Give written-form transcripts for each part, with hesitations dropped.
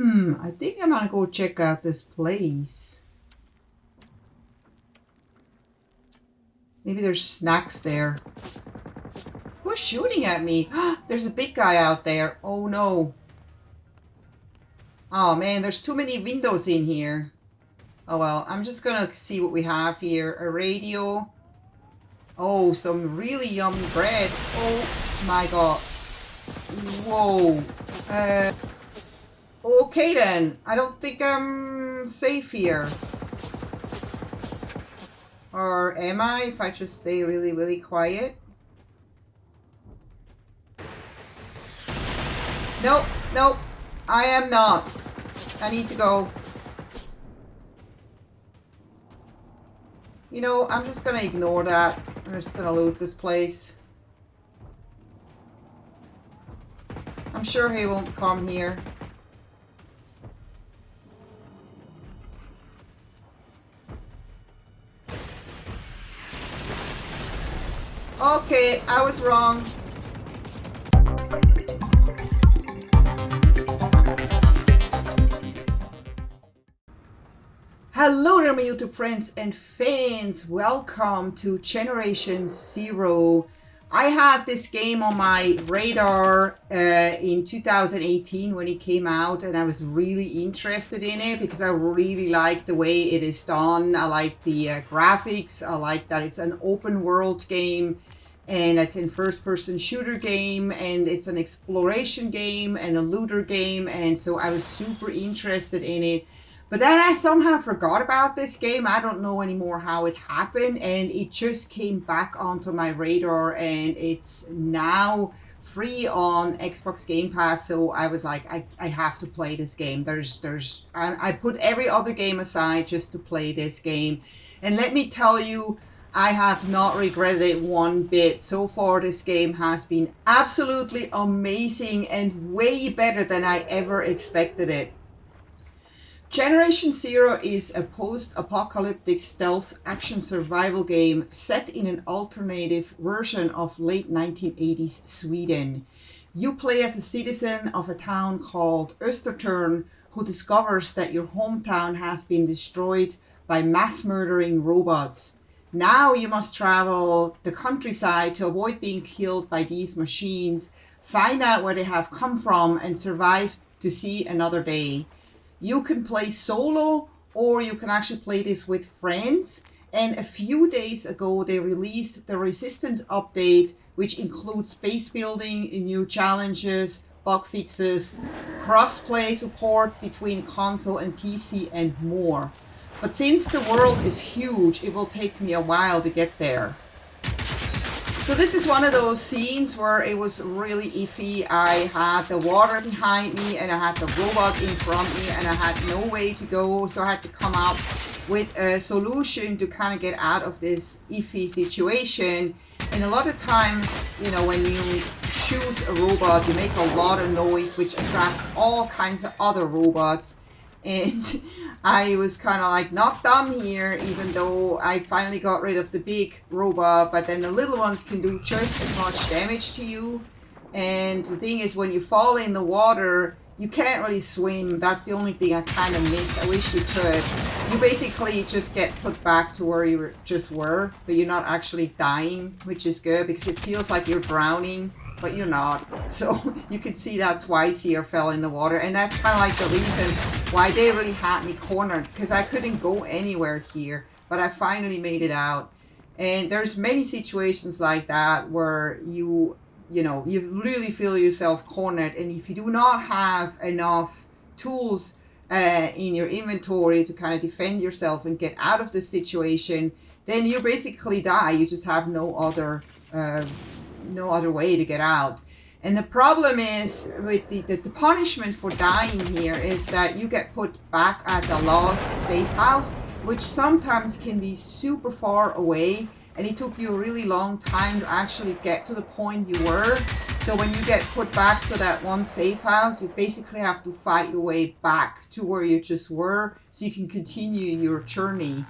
I think I'm gonna go check out this place. Maybe there's snacks there. Who's shooting at me? There's a big guy out there. Oh no. Oh man, there's too many windows in here. Oh well, I'm just gonna see what we have here. A radio. Oh, some really yummy bread. Oh my god. Whoa. Okay then. I don't think I'm safe here. Or am I, if I just stay really, really quiet? Nope, nope. I am not. I need to go. You know, I'm just gonna ignore that. I'm just gonna loot this place. I'm sure he won't come here. Okay, I was wrong. Hello there my YouTube friends and fans, welcome to Generation Zero. I had this game on my radar in 2018 when it came out, and I was really interested in it because I really like the way it is done. I like the graphics, I like that it's an open world game and it's in first person shooter game, and it's an exploration game and a looter game, and so I was super interested in it. But then I somehow forgot about this game. I don't know anymore how it happened, and it just came back onto my radar, and it's now free on Xbox Game Pass. So I was like, I have to play this game. I put every other game aside just to play this game. And let me tell you, I have not regretted it one bit. So far, this game has been absolutely amazing and way better than I ever expected it. Generation Zero is a post-apocalyptic stealth action survival game set in an alternative version of late 1980s Sweden. You play as a citizen of a town called Östertörn who discovers that your hometown has been destroyed by mass murdering robots. Now you must travel the countryside to avoid being killed by these machines, find out where they have come from, and survive to see another day. You can play solo, or you can actually play this with friends. And a few days ago, they released the Resistant update, which includes base building, new challenges, bug fixes, cross-play support between console and PC, and more. But since the world is huge, it will take me a while to get there. So this is one of those scenes where it was really iffy. I had the water behind me and I had the robot in front of me and I had no way to go. So I had to come up with a solution to kind of get out of this iffy situation. And a lot of times, you know, when you shoot a robot, you make a lot of noise, which attracts all kinds of other robots. And I was kind of like not done here, even though I finally got rid of the big robot, but then the little ones can do just as much damage to you. And the thing is, when you fall in the water, you can't really swim. That's the only thing I kind of miss. I wish you could. You basically just get put back to where you just were, but you're not actually dying, which is good because it feels like you're drowning, but you're not. So you can see that twice here fell in the water, and that's kind of like the reason why they really had me cornered, because I couldn't go anywhere here, but I finally made it out. And there's many situations like that where you really feel yourself cornered, and if you do not have enough tools in your inventory to kind of defend yourself and get out of the situation, then you basically die. You just have no other way to get out. And the problem is with the punishment for dying here is that you get put back at the lost safe house, which sometimes can be super far away, and it took you a really long time to actually get to the point you were. So when you get put back to that one safe house, you basically have to fight your way back to where you just were so you can continue your journey.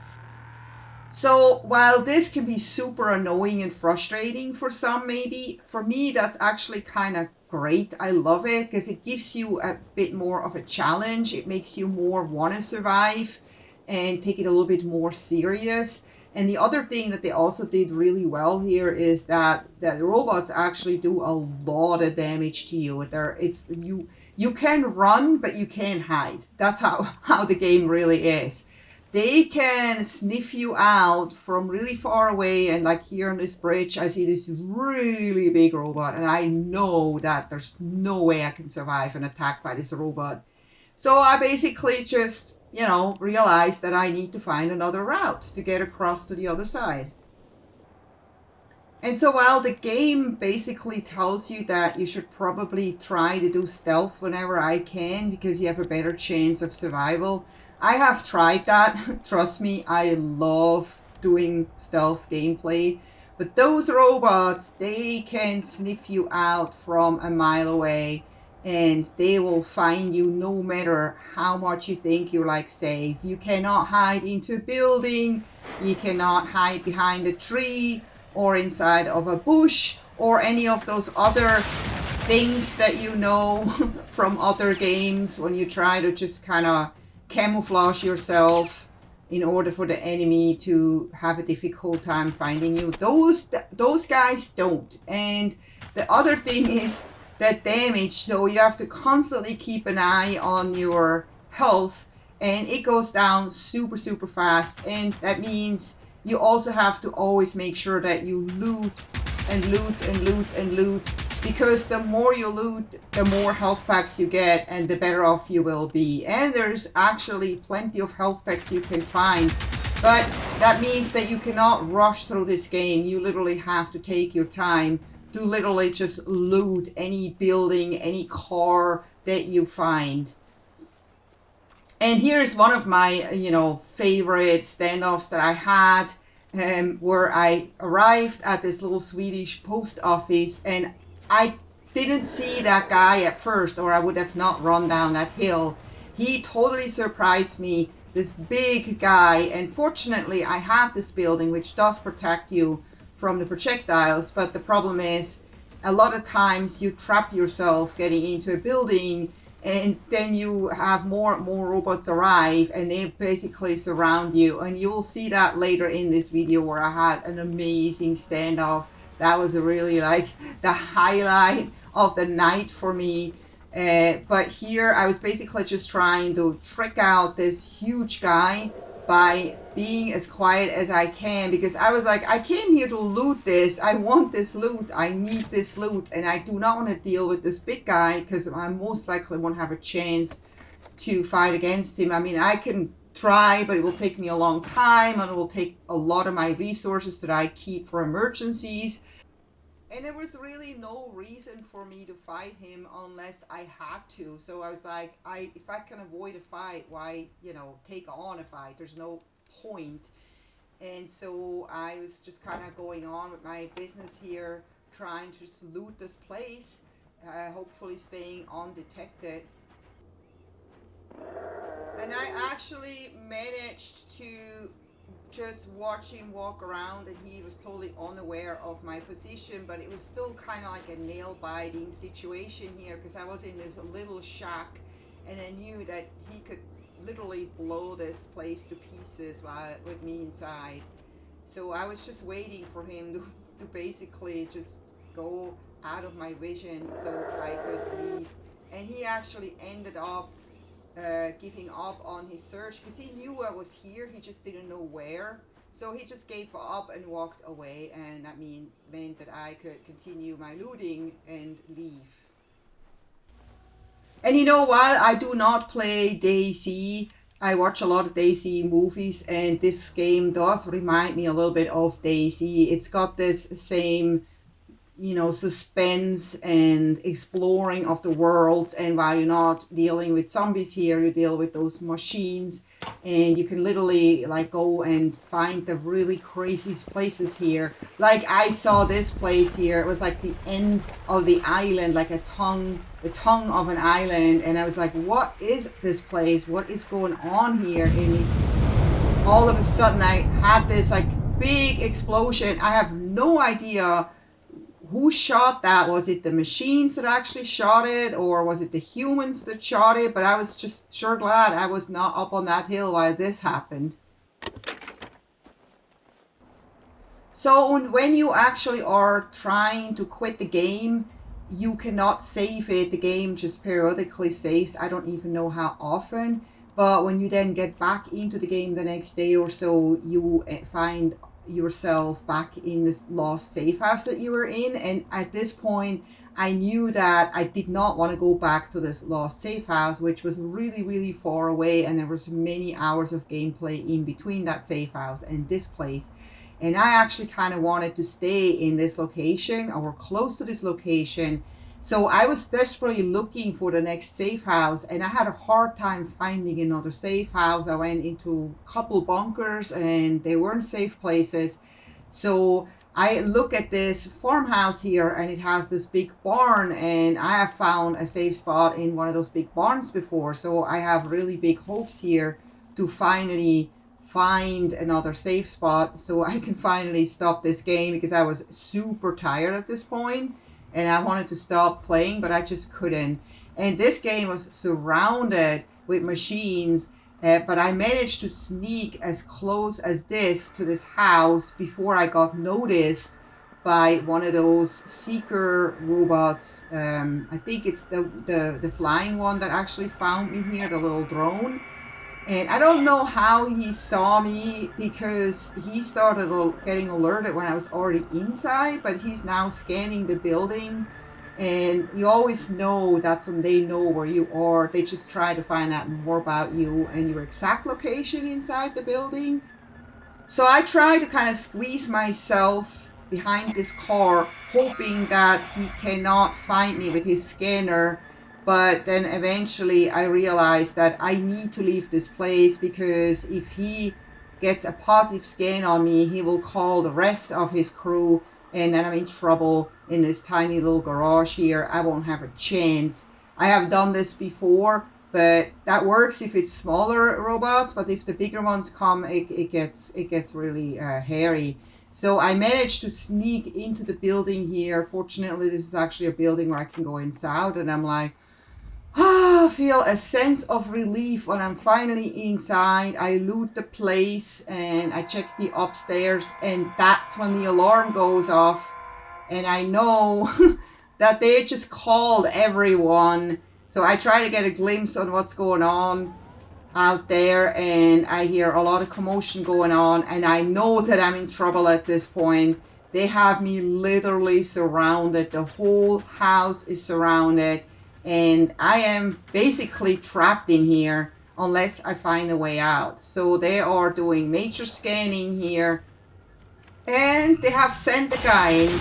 So while this can be super annoying and frustrating for some, maybe for me that's actually kind of great. I love it because it gives you a bit more of a challenge. It makes you more want to survive and take it a little bit more serious. And the other thing that they also did really well here is that the robots actually do a lot of damage to you. You can run, but you can't hide. That's how the game really is. They can sniff you out from really far away, and like here on this bridge, I see this really big robot, and I know that there's no way I can survive an attack by this robot. So I basically just, realized that I need to find another route to get across to the other side. And so while the game basically tells you that you should probably try to do stealth whenever I can because you have a better chance of survival, I have tried that. Trust me, I love doing stealth gameplay. But those robots, they can sniff you out from a mile away, and they will find you no matter how much you think you're like safe. You cannot hide into a building, you cannot hide behind a tree or inside of a bush or any of those other things that you know from other games when you try to just kind of camouflage yourself in order for the enemy to have a difficult time finding you. Those guys don't. And the other thing is that damage, so you have to constantly keep an eye on your health, and it goes down super fast, and that means you also have to always make sure that you loot and loot and loot and loot, because the more you loot, the more health packs you get and the better off you will be. And there's actually plenty of health packs you can find, but that means that you cannot rush through this game. You literally have to take your time to literally just loot any building, any car that you find. And here's one of my, favorite standoffs that I had, where I arrived at this little Swedish post office, and I didn't see that guy at first, or I would have not run down that hill. He totally surprised me, this big guy, and fortunately I had this building which does protect you from the projectiles, but the problem is a lot of times you trap yourself getting into a building, and then you have more robots arrive and they basically surround you. And you will see that later in this video where I had an amazing standoff. That was really like the highlight of the night for me. But here I was basically just trying to trick out this huge guy by being as quiet as I can, because I was like, I came here to loot this. I want this loot. I need this loot. And I do not want to deal with this big guy because I most likely won't have a chance to fight against him. I mean, I can try, but it will take me a long time, and it will take a lot of my resources that I keep for emergencies. And there was really no reason for me to fight him unless I had to. So I was like, if I can avoid a fight, why, take on a fight? There's no point. And so I was just kind of going on with my business here, trying to just loot this place, hopefully staying undetected. And I actually managed to just watch him walk around, and he was totally unaware of my position, but it was still kind of like a nail-biting situation here because I was in this little shack, and I knew that he could literally blow this place to pieces with me inside. So I was just waiting for him to basically just go out of my vision so I could leave. And he actually ended up giving up on his search because he knew I was here, he just didn't know where. So he just gave up and walked away, and that meant that I could continue my looting and leave. And while I do not play DayZ, I watch a lot of DayZ movies, and this game does remind me a little bit of DayZ. It's got this same suspense and exploring of the world, and while you're not dealing with zombies here, you deal with those machines, and you can literally go and find the really crazy places here. Like I saw this place here, it was like the end of the island, like the tongue of an island, and I was like, what is this place? What is going on here? And all of a sudden I had this big explosion. I have no idea who shot that? Was it the machines that actually shot it, or was it the humans that shot it? But I was just sure glad I was not up on that hill while this happened. So when you actually are trying to quit the game, you cannot save it. The game just periodically saves. I don't even know how often. But when you then get back into the game the next day or so, you find yourself back in this lost safe house that you were in. And at this point, I knew that I did not want to go back to this lost safe house, which was really, really far away. And there was many hours of gameplay in between that safe house and this place. And I actually kind of wanted to stay in this location or close to this location. So I was desperately looking for the next safe house, and I had a hard time finding another safe house. I went into a couple bunkers and they weren't safe places. So I look at this farmhouse here, and it has this big barn, and I have found a safe spot in one of those big barns before. So I have really big hopes here to finally find another safe spot so I can finally stop this game, because I was super tired at this point. And I wanted to stop playing, but I just couldn't. And this game was surrounded with machines, but I managed to sneak as close as this to this house before I got noticed by one of those seeker robots. I think it's the flying one that actually found me here, the little drone. And I don't know how he saw me, because he started getting alerted when I was already inside, but he's now scanning the building. And you always know that's when they know where you are. They just try to find out more about you and your exact location inside the building. So I try to kind of squeeze myself behind this car, hoping that he cannot find me with his scanner. But then eventually I realized that I need to leave this place, because if he gets a positive scan on me, he will call the rest of his crew, and then I'm in trouble in this tiny little garage here. I won't have a chance. I have done this before, but that works if it's smaller robots, but if the bigger ones come, it gets really hairy. So I managed to sneak into the building here. Fortunately, this is actually a building where I can go inside, and I'm like, feel a sense of relief when I'm finally inside. I loot the place and I check the upstairs, and that's when the alarm goes off. And I know that they just called everyone. So I try to get a glimpse on what's going on out there, and I hear a lot of commotion going on, and I know that I'm in trouble at this point. They have me literally surrounded. The whole house is surrounded. And I am basically trapped in here unless I find a way out. So they are doing major scanning here. And they have sent a guy in.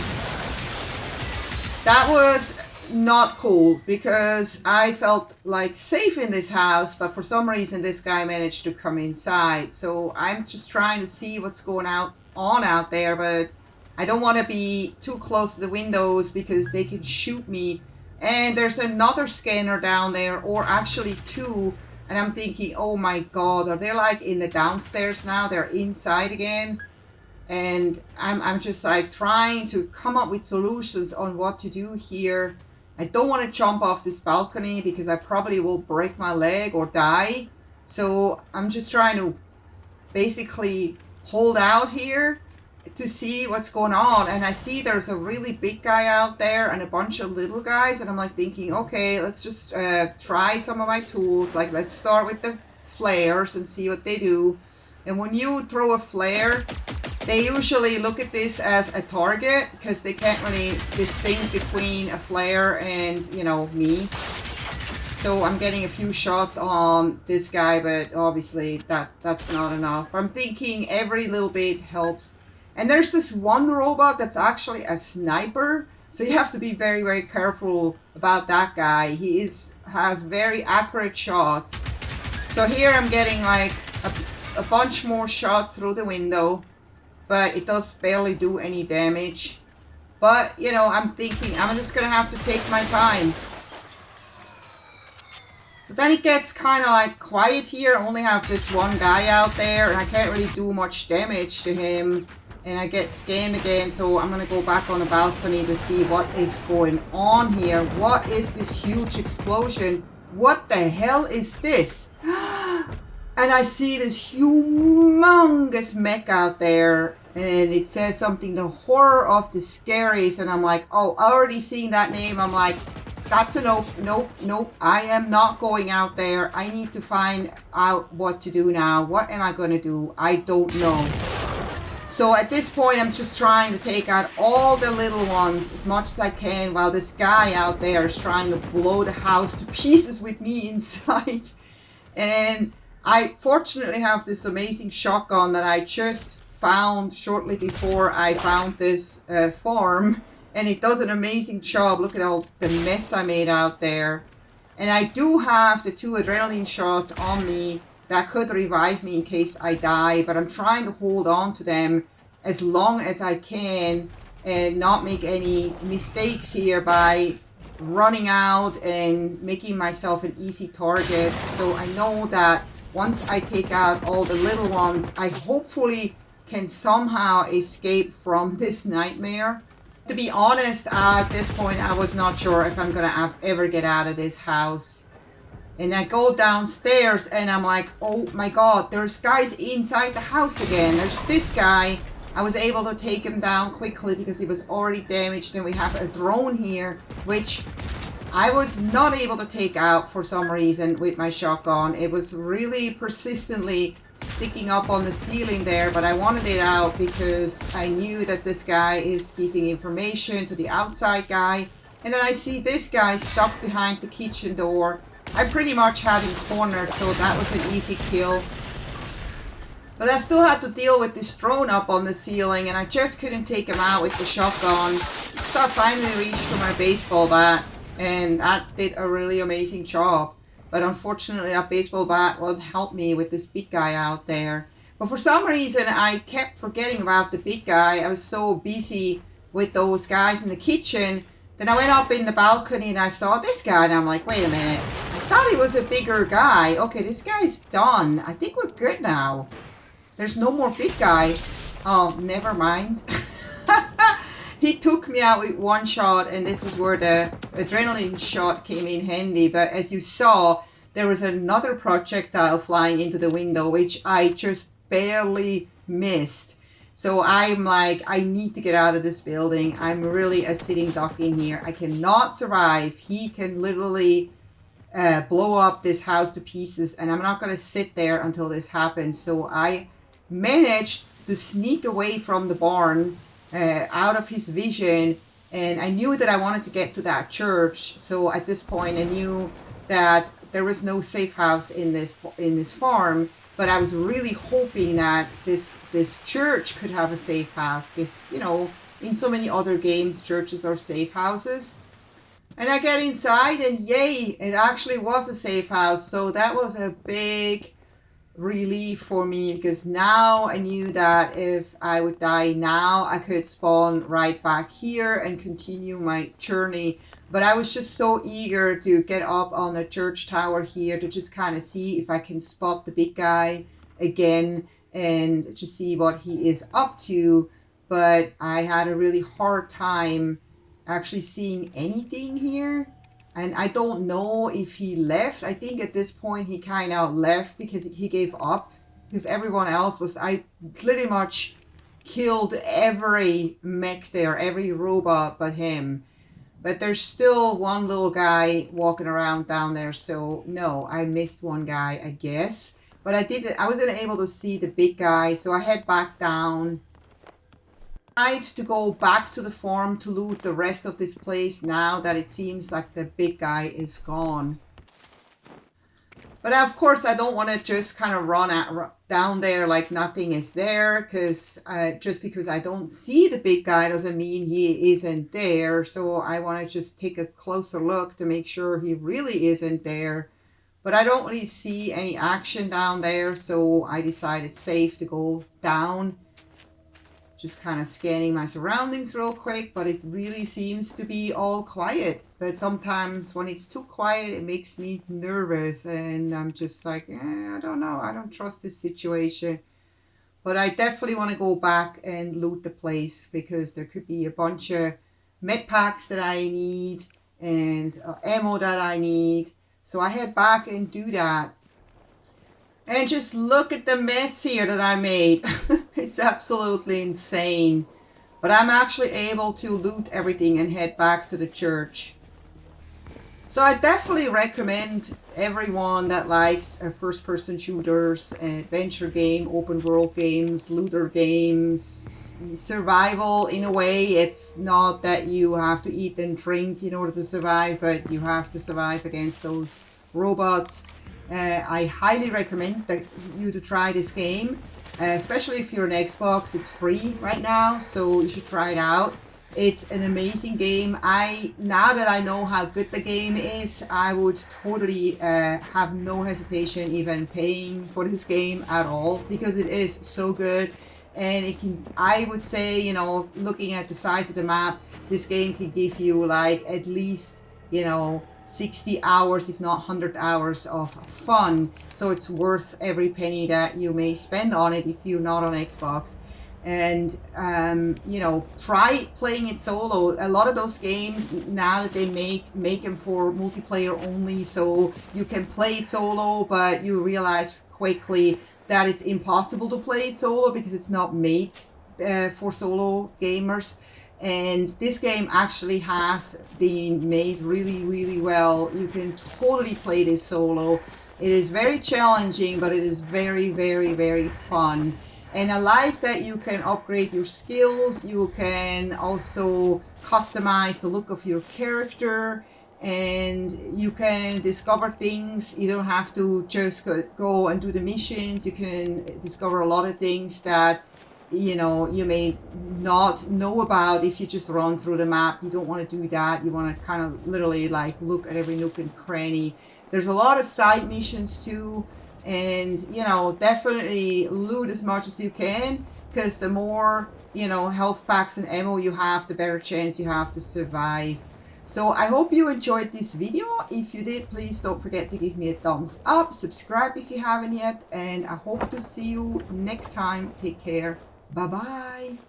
That was not cool, because I felt like safe in this house, but for some reason this guy managed to come inside. So I'm just trying to see what's going on out there, but I don't want to be too close to the windows because they can shoot me. And there's another scanner down there, or actually two. And I'm thinking, oh my God, are they like in the downstairs now? They're inside again. And I'm just like trying to come up with solutions on what to do here. I don't want to jump off this balcony because I probably will break my leg or die. So I'm just trying to basically hold out here to see what's going on. And I see there's a really big guy out there and a bunch of little guys, and I'm like thinking, okay, let's just try some of my tools. Like, let's start with the flares and see what they do. And when you throw a flare, they usually look at this as a target because they can't really distinguish between a flare and, you know, me. So I'm getting a few shots on this guy, but obviously that's not enough. But I'm thinking every little bit helps. And there's this one robot that's actually a sniper. So you have to be very, very careful about that guy. He has very accurate shots. So here I'm getting like a bunch more shots through the window, but it does barely do any damage. But, you know, I'm thinking I'm just gonna have to take my time. So then it gets kind of like quiet here. I only have this one guy out there, and I can't really do much damage to him. and I get scanned again. So I'm gonna go back on the balcony to see what is going on here. What is this huge explosion? What the hell is this? And I see this humongous mech out there, and it says something, the horror of the scaries, and I'm like, oh, already seeing that name, I'm like, that's a nope, nope, nope, I am not going out there. I need to find out what to do now. What am I gonna do? I don't know. So at this point, I'm just trying to take out all the little ones as much as I can, while this guy out there is trying to blow the house to pieces with me inside. And I fortunately have this amazing shotgun that I just found shortly before I found this farm, and it does an amazing job. Look at all the mess I made out there. And I do have the 2 adrenaline shots on me that could revive me in case I die, but I'm trying to hold on to them as long as I can and not make any mistakes here by running out and making myself an easy target. So I know that once I take out all the little ones, I hopefully can somehow escape from this nightmare. To be honest, at this point, I was not sure if I'm gonna ever get out of this house. And I go downstairs and I'm like, oh my god, there's guys inside the house again. There's this guy. I was able to take him down quickly because he was already damaged. And we have a drone here, which I was not able to take out for some reason with my shotgun. It was really persistently sticking up on the ceiling there, but I wanted it out because I knew that this guy is giving information to the outside guy. And then I see this guy stuck behind the kitchen door. I pretty much had him cornered, so that was an easy kill. But I still had to deal with this drone up on the ceiling, and I just couldn't take him out with the shotgun. So I finally reached for my baseball bat, and that did a really amazing job. But unfortunately, that baseball bat won't help me with this big guy out there. But for some reason, I kept forgetting about the big guy. I was so busy with those guys in the kitchen. Then I went up in the balcony and I saw this guy, and I'm like, wait a minute. I thought he was a bigger guy. Okay, this guy's done. I think we're good now. There's no more big guy. Oh, never mind. He took me out with one shot, and this is where the adrenaline shot came in handy. But as you saw, there was another projectile flying into the window, which I just barely missed. So I'm like, I need to get out of this building. I'm really a sitting duck in here. I cannot survive. He can literally blow up this house to pieces, and I'm not going to sit there until this happens. So I managed to sneak away from the barn, out of his vision, and I knew that I wanted to get to that church. So at this point, I knew that there was no safe house in this farm, but I was really hoping that this church could have a safe house, because, you know, in so many other games, churches are safe houses. And I get inside, and yay, it actually was a safe house. So that was a big relief for me, because now I knew that if I would die now, I could spawn right back here and continue my journey. But I was just so eager to get up on the church tower here to just kind of see if I can spot the big guy again and to see what he is up to. But I had a really hard time actually seeing anything here. And I don't know if he left. I think at this point he kind of left because he gave up. Because everyone else was... I pretty much killed every mech there, every robot but him. But there's still one little guy walking around down there. So no, I missed one guy, I guess. But I wasn't able to see the big guy. So I head back down. To go back to the farm to loot the rest of this place now that it seems like the big guy is gone. But of course, I don't want to just kind of run down there like nothing is there, because just because I don't see the big guy doesn't mean he isn't there. So I want to just take a closer look to make sure he really isn't there. But I don't really see any action down there, so I decided safe to go down. Just kind of scanning my surroundings real quick, but it really seems to be all quiet. But sometimes when it's too quiet, it makes me nervous, and I'm just like, I don't know, I don't trust this situation. But I definitely want to go back and loot the place because there could be a bunch of med packs that I need and ammo that I need. So I head back and do that. And just look at the mess here that I made. It's absolutely insane. But I'm actually able to loot everything and head back to the church. So I definitely recommend everyone that likes first-person shooters, adventure game, open world games, looter games, survival in a way. It's not that you have to eat and drink in order to survive, but you have to survive against those robots. I highly recommend that you to try this game, especially if you're on Xbox. It's free right now, so you should try it out. It's an amazing game. Now that I know how good the game is, I would totally have no hesitation even paying for this game at all, because it is so good. And it can, I would say, you know, looking at the size of the map, this game can give you like at least, you know, 60 hours, if not 100 hours of fun. So it's worth every penny that you may spend on it if you're not on Xbox. And you know, try playing it solo. A lot of those games now that they make them for multiplayer only, so you can play it solo, but you realize quickly that it's impossible to play it solo because it's not made for solo gamers. And this game actually has been made really, really well. You can totally play this solo. It is very challenging, but it is very, very, very fun. And I like that you can upgrade your skills. You can also customize the look of your character, and you can discover things. You don't have to just go and do the missions. You can discover a lot of things that, you know, you may not know about if you just run through the map. You don't want to do that. You want to kind of literally like look at every nook and cranny. There's a lot of side missions too. And, you know, definitely loot as much as you can, because the more, you know, health packs and ammo you have, the better chance you have to survive. So I hope you enjoyed this video. If you did, please don't forget to give me a thumbs up, subscribe if you haven't yet, and I hope to see you next time. Take care. Bye-bye.